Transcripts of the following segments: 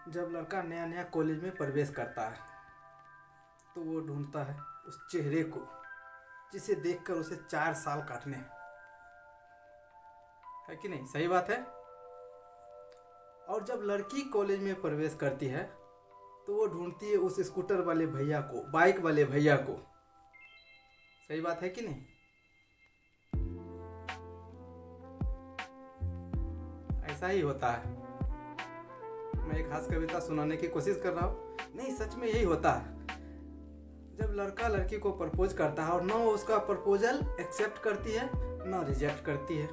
जब लड़का नया नया कॉलेज में प्रवेश करता है तो वो ढूंढता है उस चेहरे को जिसे देखकर उसे 4 साल काटने हैं। है कि नहीं? सही बात है। और जब लड़की कॉलेज में प्रवेश करती है तो वो ढूंढती है उस स्कूटर वाले भैया को, बाइक वाले भैया को। सही बात है कि नहीं? ऐसा ही होता है। मैं एक हास्य कविता सुनाने की कोशिश कर रहा हूँ। नहीं, सच में यही होता है। जब लड़का लड़की को प्रपोज करता है और ना उसका प्रपोजल एक्सेप्ट करती है ना रिजेक्ट करती है,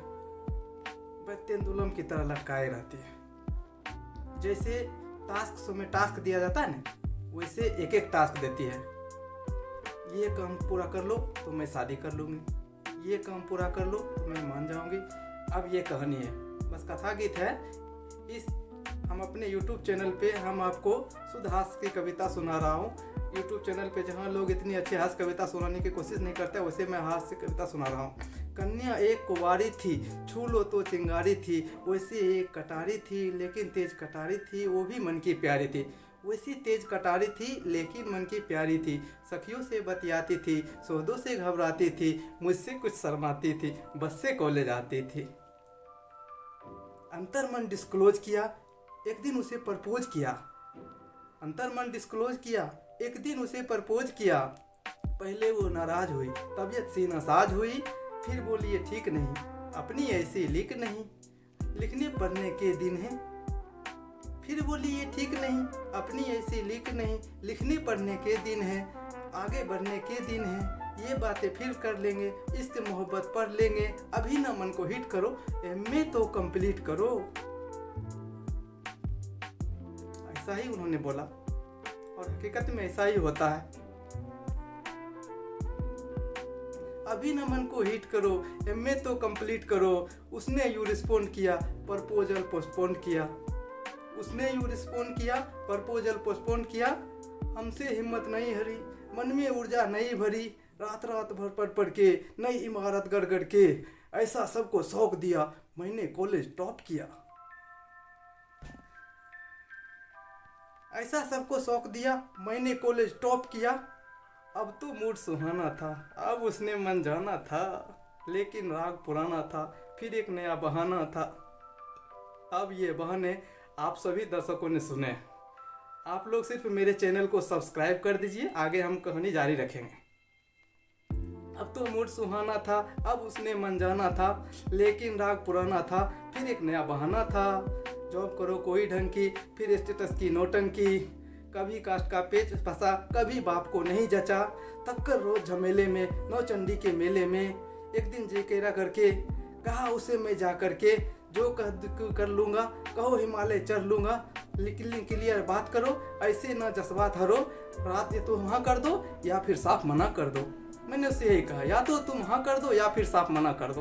वह तेंदुलम की तरह लटकाए रहती है। जैसे टास्क में टास्क दिया जाता है ना, वैसे एक एक टास्क देती है। ये काम पूरा कर लो तो मैं शादी कर लूँगी, ये काम पूरा कर लो तो मैं मान जाऊँगी। अब ये कहानी है, बस कथा गीत है। इस हम अपने YouTube चैनल पे हम आपको शुद्ध हास्य की कविता सुना रहा हूँ। YouTube चैनल पे जहाँ लोग इतनी अच्छी हास्य कविता सुनाने की कोशिश नहीं करते, वैसे मैं हास्य कविता सुना रहा हूँ। कन्या एक कुंवारी थी, छू लो तो चिंगारी थी, वैसे एक कटारी थी लेकिन तेज कटारी थी, वो भी मन की प्यारी थी। वैसी तेज कटारी थी लेकिन मन की प्यारी थी, सखियों से बतियाती थी, सौदों से घबराती थी, मुझसे कुछ शर्माती थी, बस से कॉलेज आती थी। अंतर्मन डिस्क्लोज किया, एक दिन उसे प्रपोज किया। अंतर्मन डिस्क्लोज किया, एक दिन उसे प्रपोज किया। पहले वो नाराज हुई, तबीयत सी नासाज हुई, फिर बोली ये ठीक नहीं, अपनी ऐसी लिख नहीं, लिखने पढ़ने के दिन है। फिर बोली ये ठीक नहीं, अपनी ऐसी लिख नहीं, लिखने पढ़ने के दिन है, आगे बढ़ने के दिन है। ये बातें फिर कर लेंगे, इश्क मोहब्बत पढ़ लेंगे, अभी ना मन को हिट करो, एमए तो कंप्लीट करो। ऐसा ही उन्होंने बोला और हकीकत में ऐसा ही होता है। अभी ना मन को हिट करो, एमए तो कंप्लीट करो। उसने यू रिस्पोंड किया, प्रपोजल पोस्टपोन किया। उसने यू रिस्पोंड किया, प्रपोजल पोस्टपोन किया। हमसे हिम्मत नहीं हरी, मन में ऊर्जा नहीं भरी, रात रात भर पढ़ पढ़ के, नई इमारत गढ़ गढ़ के, ऐसा सबको शौक दिया, मैंने कॉलेज टॉप किया। ऐसा सबको शौक दिया, मैंने कॉलेज टॉप किया। अब तो मूड सुहाना था, अब उसने मन जाना था, लेकिन राग पुराना था, फिर एक नया बहाना था। अब ये बहाने आप सभी दर्शकों ने सुने। आप लोग सिर्फ मेरे चैनल को सब्सक्राइब कर दीजिए, आगे हम कहानी जारी रखेंगे। अब तो मूड सुहाना था, अब उसने मन जाना था, लेकिन राग पुराना था, फिर एक नया बहाना था। जॉब करो कोई ढंग की, फिर स्टेटस की नोटंकी, कभी कास्ट का पेच फंसा, कभी बाप को नहीं जचा, थककर रोज झमेले में, नौचंडी के मेले में। एक दिन जेकेरा करके कहा उसे मैं जा करके, जो कर लूँगा कहो हिमालय चढ़ लूँगा, क्लियर बात करो, ऐसे ना जज्बात हरो, रात ये तो हाँ कर दो या फिर साफ मना कर दो। मैंने उससे यही कहा, या तो तुम हाँ कर दो या फिर साफ मना कर दो।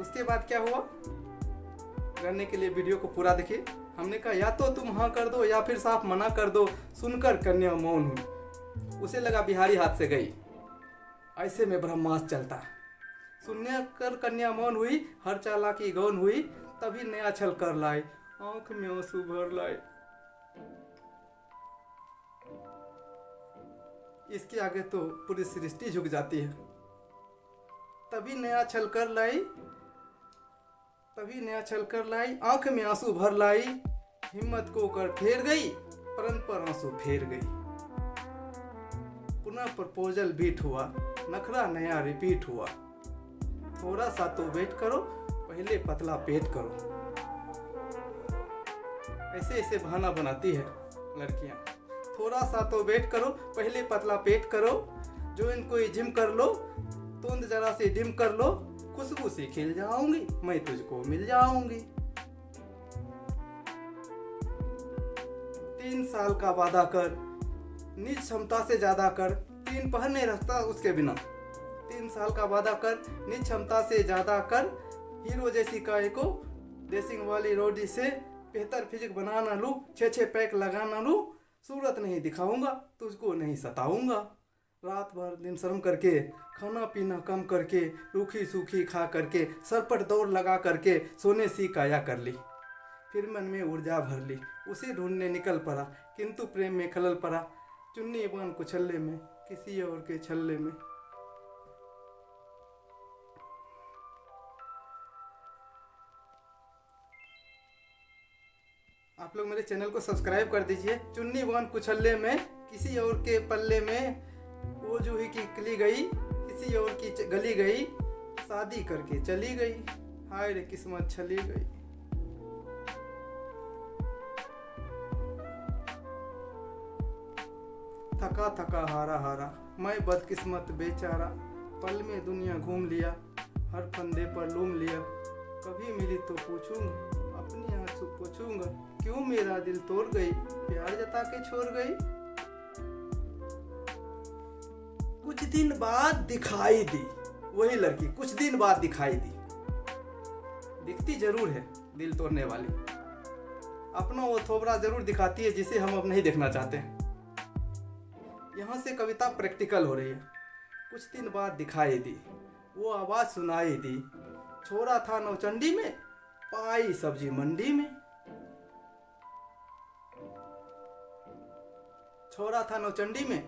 उसके बाद क्या हुआ, करने के लिए वीडियो को पूरा देखिए। हमने कहा या तो तुम हाँ कर दो या फिर साफ मना कर दो। सुनकर कन्या मौन हुई, उसे लगा बिहारी हाथ से गई, ऐसे में ब्रह्मास्त्र चलता। सुनने कर कन्या मौन हुई, हर चालाकी गौन हुई, तभी नया छल कर लाए, आंख में आंसू भर लाए। इसके आगे तो पूरी सृष्टि झुक जाती है। तभी नया छल कर लाई, तभी नया छल कर लाई, आंख में आंसू भर लाई, हिम्मत को कर फेर गई, परंत पर आंसू फेर गई। पुनः प्रपोजल बीट हुआ, नखरा नया रिपीट हुआ। थोड़ा सा तो वेट करो, पहले पतला पेट करो। ऐसे ऐसे बहाना बनाती है लड़कियां। थोड़ा सा तो वेट करो, पहले पतला पेट करो, जो इनको जिम कर लो, तूंद जरा से डिम कर लो, खुशबू से खिल जाऊंगी, मैं तुझको मिल जाऊंगी। 3 साल का वादा कर, निज क्षमता से ज्यादा कर, 3 पहर नहीं रखता उसके बिना। 3 साल का वादा कर, निज क्षमता से ज्यादा कर, हीरो जैसी काय को रेसिंग वाली रोडी से बेहतर फिजिक बना ना लूं, 6 पैक लगा ना लूं, सूरत नहीं दिखाऊंगा, तुझको नहीं सताऊंगा, रात भर दिन श्रम करके, खाना पीना कम करके, रूखी सूखी खा करके, सर पर दौड़ लगा करके सोने सी काया कर ली। फिर मन में ऊर्जा भर ली, उसे ढूंढने निकल पड़ा, किंतु प्रेम में खलल पड़ा। चुन्नी बांध कुचल्ले में, किसी और के छल्ले में। आप लोग मेरे चैनल को सब्सक्राइब कर दीजिए। चुन्नी बांध कुचल्ले में, किसी और के पल्ले में, वो जूही की कली गई, किसी और की गली गई, शादी करके चली गई, हाय रे किस्मत छली गई। थका थका हारा हारा, मैं बदकिस्मत बेचारा, पल में दुनिया घूम लिया, हर फंदे पर लूम लिया। कभी मिली तो पूछूंगा, अपनी आंसू पूछूंगा, क्यों मेरा दिल तोड़ गई, प्यार जता के छोड़ गई। कुछ दिन बाद दिखाई दी वही लड़की, कुछ दिन बाद दिखाई दी। दिखती जरूर है दिल तोड़ने वाली, अपना वो थोबरा जरूर दिखाती है जिसे हम अब नहीं देखना चाहते। यहाँ से कविता प्रैक्टिकल हो रही है। कुछ दिन बाद दिखाई दी, वो आवाज सुनाई दी, छोरा था नौचंडी में, पाई सब्जी मंडी में। छोरा था नौचंडी में,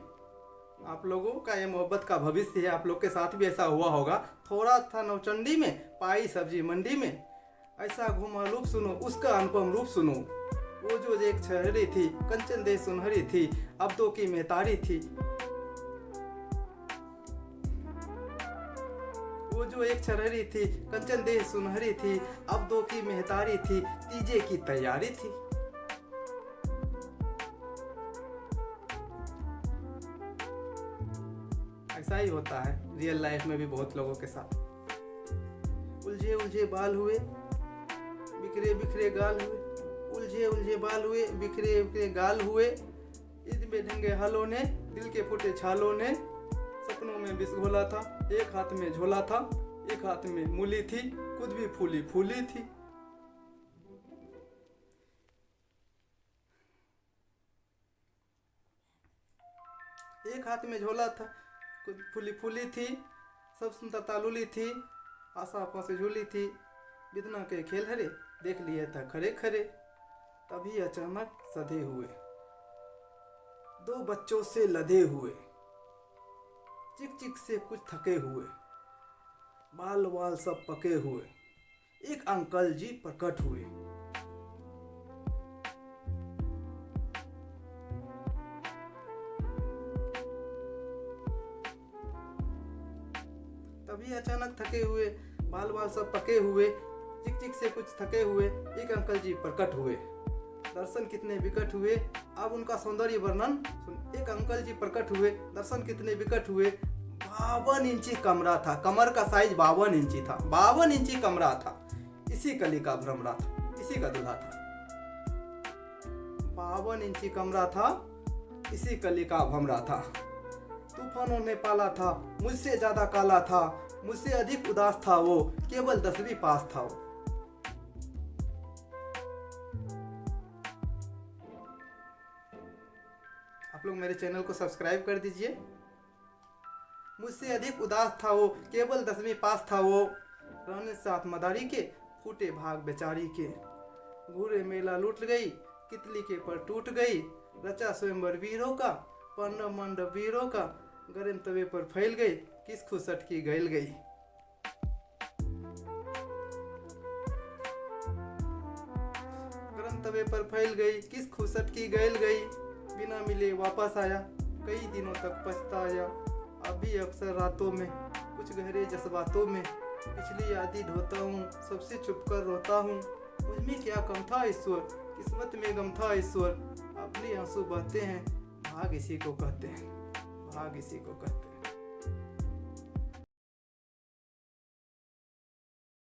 आप लोगों का ये मोहब्बत का भविष्य है। आप लोग के साथ भी ऐसा हुआ होगा। थोड़ा था नौचंडी में, पाई सब्जी मंडी में। ऐसा घुमा रूप सुनो, उसका अनुपम रूप सुनो। वो जो एक छहरी थी, कंचन दे सुनहरी थी, अब तो की मेहतारी थी। वो जो एक छहरी थी, कंचन दे सुनहरी थी, अब दो की मेहतारी थी, तीजे की तैयारी थी। ऐसा ही होता है रियल लाइफ में भी बहुत लोगों के साथ। उलझे उलझे बाल हुए, बिखरे बिखरे गाल हुए, उलझे उलझे बाल हुए, बिखरे बिखरे गाल हुए। ईद में ढंगे हालों ने, दिल के फूटे छालों ने, सपनों में बिस घोला था, एक हाथ में झोला था, एक हाथ में मूली थी, खुद भी फूली फूली थी। एक हाथ में झोला था, खुद फूली फूली थी, सब सुनता तालुली थी, आशा से झूली थी। बिदना के खेल हरे, देख लिए था खरे खरे, तभी अचानक सधे हुए, दो बच्चों से लदे हुए, चिक चिक से कुछ थके हुए, बाल वाल सब पके हुए, एक अंकल जी प्रकट हुए। तभी अचानक थके हुए, बाल बाल सब पके हुए, चिक चिक से कुछ थके हुए, एक अंकल जी प्रकट हुए। दर्शन कितने विकट हुए, अब उनका सौंदर्य वर्णन सुन। एक अंकल जी प्रकट हुए, दर्शन कितने विकट हुए। 52 इंची कमरा था, कमर का साइज 52 इंची था, 52 इंची कमरा था। इसी कली का भ्रमरा था, इसी का दूल्हा था। 52 इंची कमरा था, इसी कली का भमरा था। तूफानों ने पाला था, मुझसे ज्यादा काला था, मुझसे अधिक उदास था वो, केवल 10वीं पास था वो। आप लोग मेरे चैनल को सब्सक्राइब कर दीजिए। मुझसे अधिक उदास था वो, केवल 10वीं पास था वो। रहने साथ मदारी के, फूटे भाग बेचारी के। घूरे मेला लूट गई, कितली के पर टूट गई। रचा स्वयंवर वीरों का, पंड मंडप वीरों का। गरम तवे पर फैल गई, किस खुसट की गैल गई। गरम तवे पर फैल गई, किस खुसट की गैल गई। बिना मिले वापस आया, कई दिनों तक पछताया। अभी अक्सर रातों में, कुछ गहरे जज्बातों में, पिछली यादें ढोता हूँ, सबसे छुप कर रोता हूँ। मुझमें क्या कम था ईश्वर, किस्मत में गम था ईश्वर। अपने आंसू बहते हैं, भाग इसी को कहते हैं, भाग इसी को कहते हैं।